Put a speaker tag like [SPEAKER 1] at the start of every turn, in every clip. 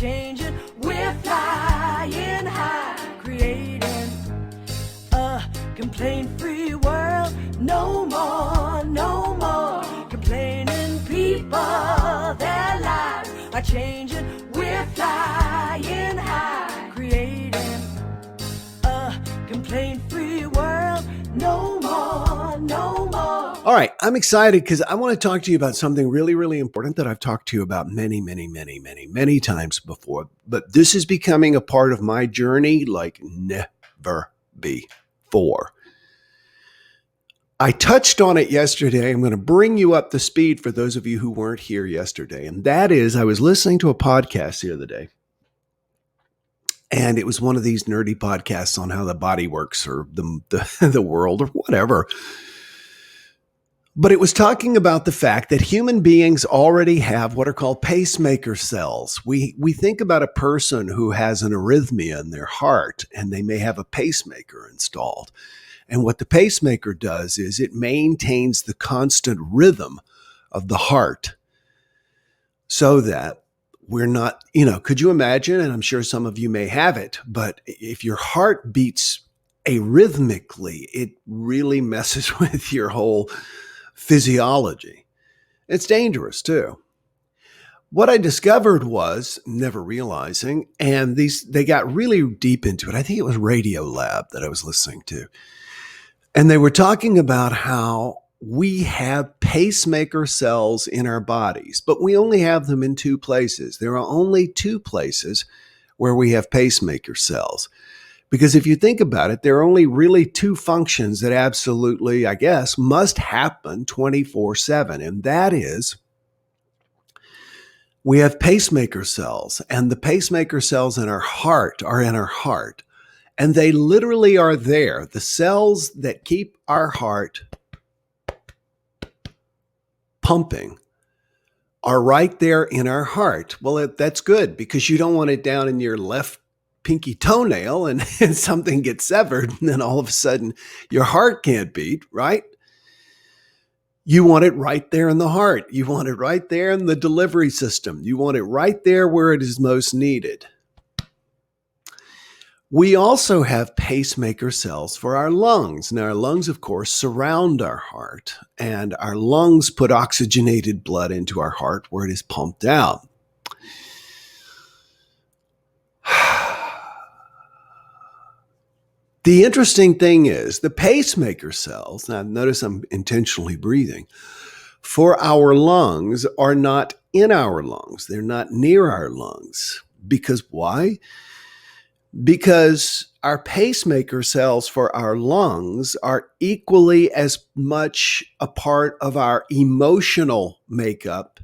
[SPEAKER 1] changing. We're flying high, creating a complaint-free world. No more, no more complaining. People, their lives are changing. We're flying high, creating a complaint-free world. No more, no more.
[SPEAKER 2] All right, I'm excited because I want to talk to you about something really, really important that I've talked to you about many times before. But this is becoming a part of my journey like never before. I touched on it yesterday. I'm going to bring you up to speed for those of you who weren't here yesterday. And that is, I was listening to a podcast the other day. And it was one of these nerdy podcasts on how the body works or the world or whatever. But it was talking about the fact that human beings already have what are called pacemaker cells. We think about a person who has an arrhythmia in their heart, and they may have a pacemaker installed. And what the pacemaker does is it maintains the constant rhythm of the heart so that we're not, could you imagine, and I'm sure some of you may have it, but if your heart beats arrhythmically, it really messes with your whole physiology. It's dangerous too. What I discovered was, never realizing, and they got really deep into it. I think it was Radio Lab that I was listening to. And they were talking about how we have pacemaker cells in our bodies, but we only have them in two places. There are only two places where we have pacemaker cells. Because if you think about it, there are only really two functions that absolutely, I guess, must happen 24/7. And that is, we have pacemaker cells, and the pacemaker cells in our heart are in our heart. And they literally are there. The cells that keep our heart pumping are right there in our heart. Well, that's good because you don't want it down in your left pinky toenail and something gets severed and then all of a sudden your heart can't beat, right? You want it right there in the heart. You want it right there in the delivery system. You want it right there where it is most needed. We also have pacemaker cells for our lungs. Now, our lungs, of course, surround our heart, and our lungs put oxygenated blood into our heart where it is pumped out. The interesting thing is the pacemaker cells, now notice I'm intentionally breathing, for our lungs are not in our lungs. They're not near our lungs. Because why? Because our pacemaker cells for our lungs are equally as much a part of our emotional makeup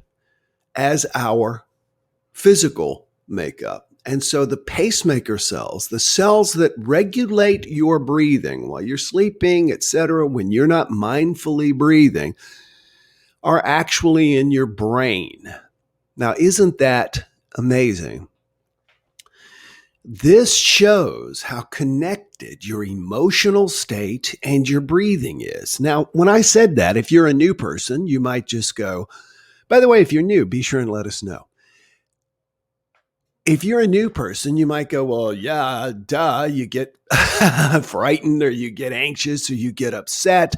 [SPEAKER 2] as our physical makeup. And so the pacemaker cells, the cells that regulate your breathing while you're sleeping, etc., when you're not mindfully breathing, are actually in your brain. Now, isn't that amazing? This shows how connected your emotional state and your breathing is. Now, when I said that, if you're a new person, you might just go, by the way, if you're new, be sure and let us know. If you're a new person, you might go, well, yeah, duh, you get frightened or you get anxious or you get upset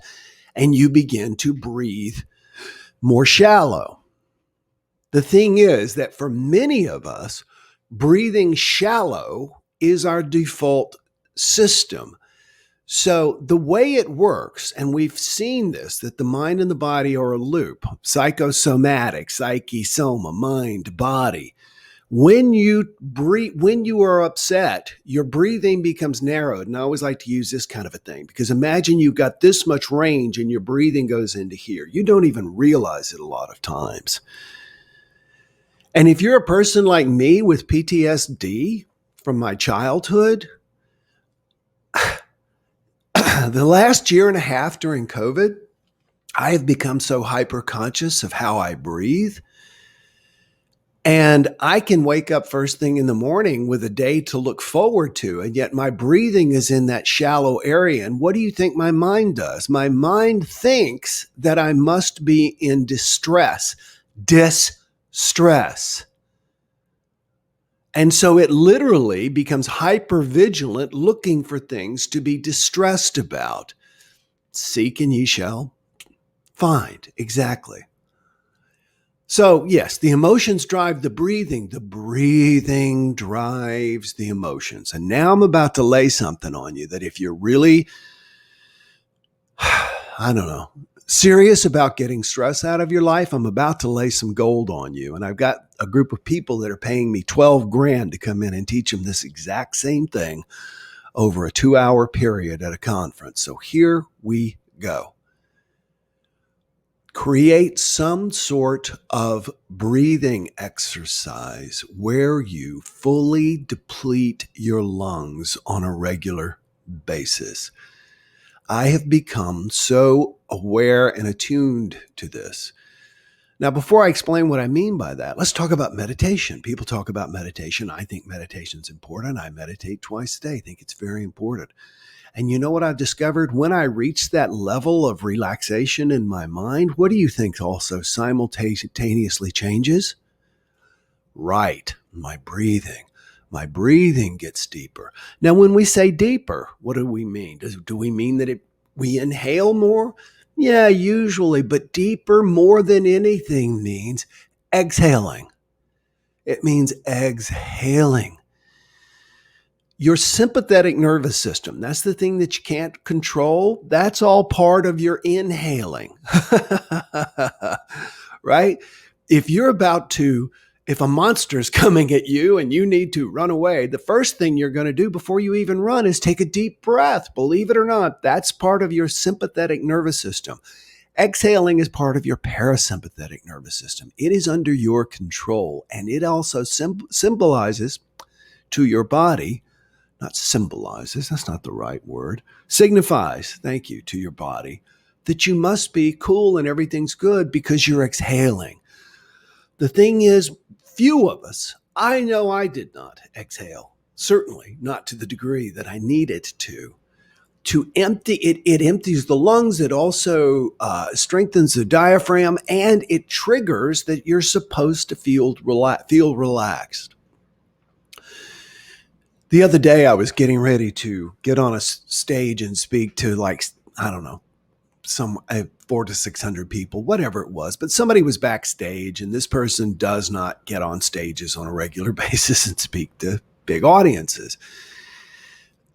[SPEAKER 2] and you begin to breathe more shallow. The thing is that for many of us, breathing shallow is our default system. So the way it works, and we've seen this, that the mind and the body are a loop, psychosomatic, psyche, soma, mind, body. When you breathe, when you are upset, your breathing becomes narrowed. And I always like to use this kind of a thing because imagine you've got this much range and your breathing goes into here. You don't even realize it a lot of times. And if you're a person like me with PTSD from my childhood, the last year and a half during COVID, I have become so hyper conscious of how I breathe. And I can wake up first thing in the morning with a day to look forward to, and yet my breathing is in that shallow area. And what do you think my mind does? My mind thinks that I must be in distress. And so it literally becomes hyper vigilant, looking for things to be distressed about. Seek and ye shall find. Exactly. So, yes, the emotions drive the breathing. The breathing drives the emotions. And now I'm about to lay something on you that if you're really, I don't know, serious about getting stress out of your life, I'm about to lay some gold on you. And I've got a group of people that are paying me 12 grand to come in and teach them this exact same thing over a 2-hour period at a conference. So here we go. Create some sort of breathing exercise where you fully deplete your lungs on a regular basis. I have become so aware and attuned to this. Now, before I explain what I mean by that, let's talk about meditation. People talk about meditation. I think meditation's important. I meditate twice a day. I think it's very important. And you know what I've discovered? When I reach that level of relaxation in my mind, what do you think also simultaneously changes? Right, my breathing. My breathing gets deeper. Now, when we say deeper, what do we mean? Do we mean that we inhale more? Yeah, usually, but deeper more than anything means exhaling. It means exhaling. Your sympathetic nervous system, that's the thing that you can't control. That's all part of your inhaling, right? If a monster is coming at you and you need to run away, the first thing you're going to do before you even run is take a deep breath. Believe it or not, that's part of your sympathetic nervous system. Exhaling is part of your parasympathetic nervous system. It is under your control, and it also symbolizes to your body. Not symbolizes, that's not the right word, signifies, thank you, to your body, that you must be cool and everything's good because you're exhaling. The thing is, few of us, I know I did not exhale, certainly not to the degree that I needed to empty it. It empties the lungs. It also strengthens the diaphragm, and it triggers that you're supposed to feel relaxed. The other day, I was getting ready to get on a stage and speak to, like, I don't know, some 400 to 600 people, whatever it was. But somebody was backstage, and this person does not get on stages on a regular basis and speak to big audiences.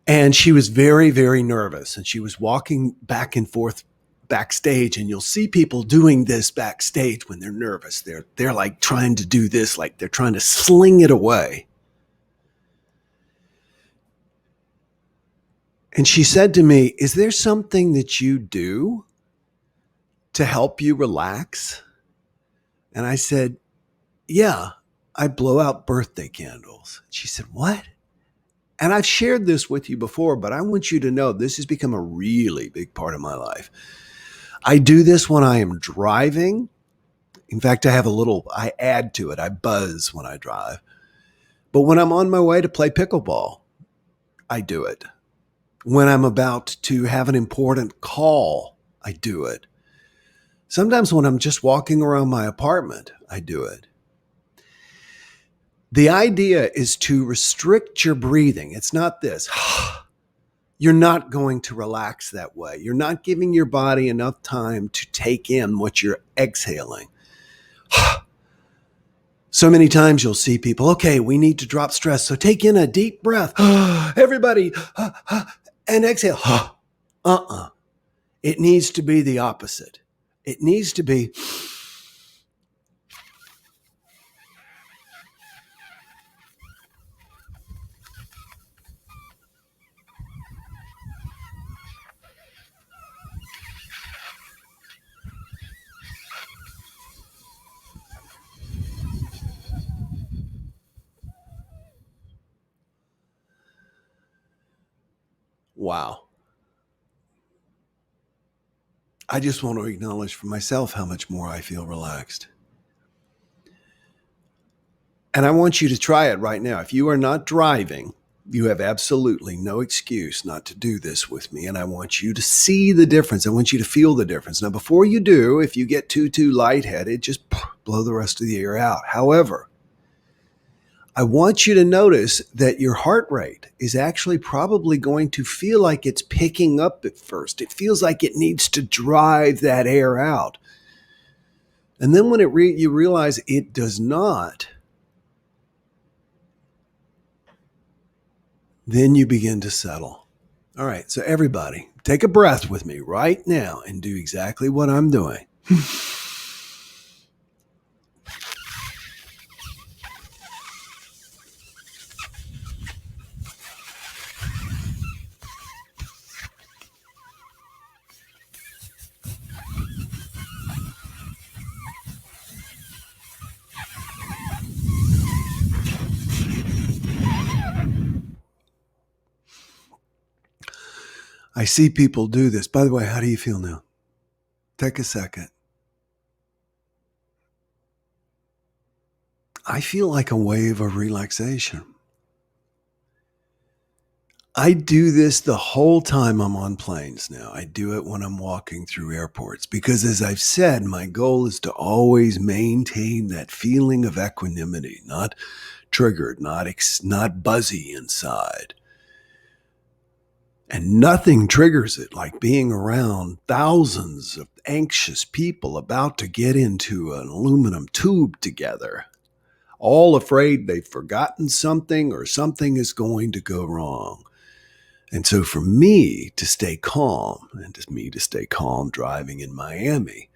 [SPEAKER 2] And she was very, very nervous, and she was walking back and forth backstage, and you'll see people doing this backstage when they're nervous. They're like trying to do this, like they're trying to sling it away. And she said to me, "Is there something that you do to help you relax?" And I said, "Yeah, I blow out birthday candles." She said, "What?" And I've shared this with you before, but I want you to know this has become a really big part of my life. I do this when I am driving. In fact, I add to it. I buzz when I drive. But when I'm on my way to play pickleball, I do it. When I'm about to have an important call, I do it. Sometimes when I'm just walking around my apartment, I do it. The idea is to restrict your breathing. It's not this. You're not going to relax that way. You're not giving your body enough time to take in what you're exhaling. So many times you'll see people, okay, we need to drop stress. So take in a deep breath. Everybody, and exhale. It needs to be the opposite. It needs to be, wow. I just want to acknowledge for myself how much more I feel relaxed. And I want you to try it right now. If you are not driving, you have absolutely no excuse not to do this with me. And I want you to see the difference. I want you to feel the difference. Now, before you do, if you get too lightheaded, just blow the rest of the air out. However, I want you to notice that your heart rate is actually probably going to feel like it's picking up at first. It feels like it needs to drive that air out. And then when you realize it does not, then you begin to settle. All right, so everybody, take a breath with me right now and do exactly what I'm doing. I see people do this. By the way, how do you feel now? Take a second. I feel like a wave of relaxation. I do this the whole time I'm on planes now. I do it when I'm walking through airports because, as I've said, my goal is to always maintain that feeling of equanimity, not triggered, not buzzy inside. And nothing triggers it like being around thousands of anxious people about to get into an aluminum tube together, all afraid they've forgotten something or something is going to go wrong. And so for me to stay calm, and to me to stay calm driving in Miami.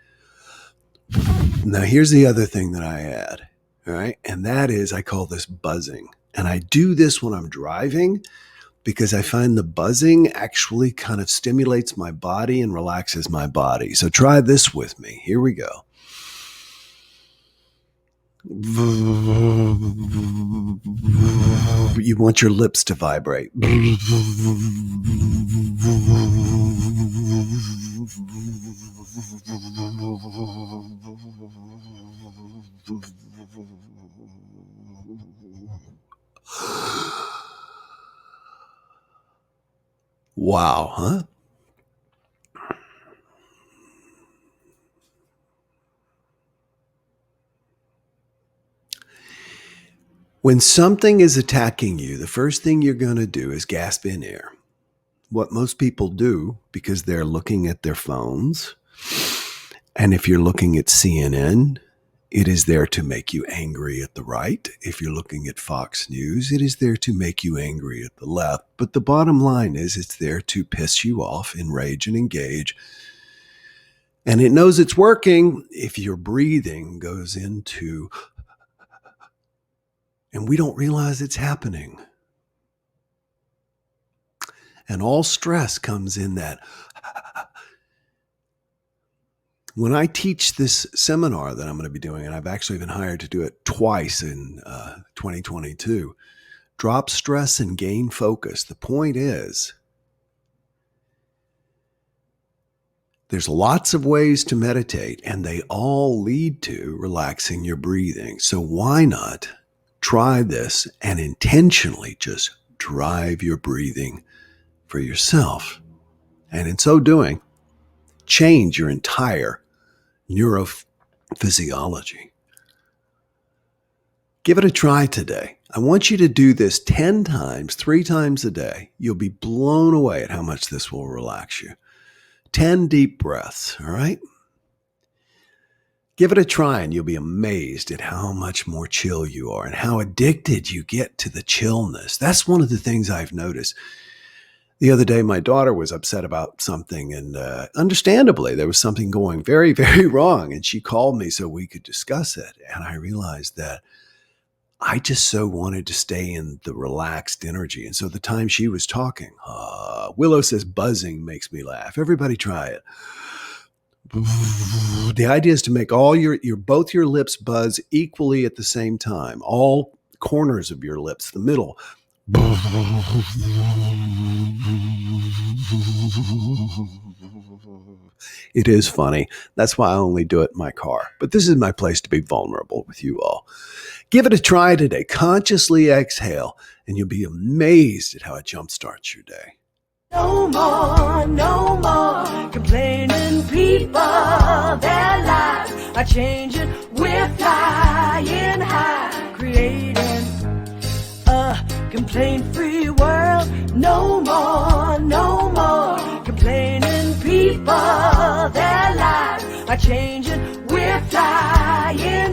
[SPEAKER 2] Now, here's the other thing that I add, all right? And that is, I call this buzzing. And I do this when I'm driving because I find the buzzing actually kind of stimulates my body and relaxes my body. So try this with me. Here we go. You want your lips to vibrate. Wow, huh? When something is attacking you, the first thing you're going to do is gasp in air. What most people do, because they're looking at their phones, and if you're looking at CNN, it is there to make you angry at the right. If you're looking at Fox News, it is there to make you angry at the left. But the bottom line is it's there to piss you off, enrage, and engage. And it knows it's working if your breathing goes into, and we don't realize it's happening. And all stress comes in that. When I teach this seminar that I'm going to be doing, and I've actually been hired to do it twice in 2022, drop stress and gain focus. The point is, there's lots of ways to meditate, and they all lead to relaxing your breathing. So why not try this and intentionally just drive your breathing for yourself? And in so doing, change your entire neurophysiology. Give it a try today. I want you to do this 10 times, 3 times a day. You'll be blown away at how much this will relax you. 10 deep breaths, all right? Give it a try and you'll be amazed at how much more chill you are and how addicted you get to the chillness. That's one of the things I've noticed. The other day, my daughter was upset about something, and understandably, there was something going very, very wrong. And she called me so we could discuss it. And I realized that I just so wanted to stay in the relaxed energy. And so the time she was talking, Willow says buzzing makes me laugh. Everybody try it. The idea is to make all both your lips buzz equally at the same time. All corners of your lips, the middle. It is funny. That's why I only do it in my car. But this is my place to be vulnerable with you all. Give it a try today. Consciously exhale, and you'll be amazed at how it jumpstarts your day.
[SPEAKER 1] No more complaining. People, their lives are changing. We're flying high, creating Complaint-free world, no more, no more. Complaining people, their lives are changing. We're flying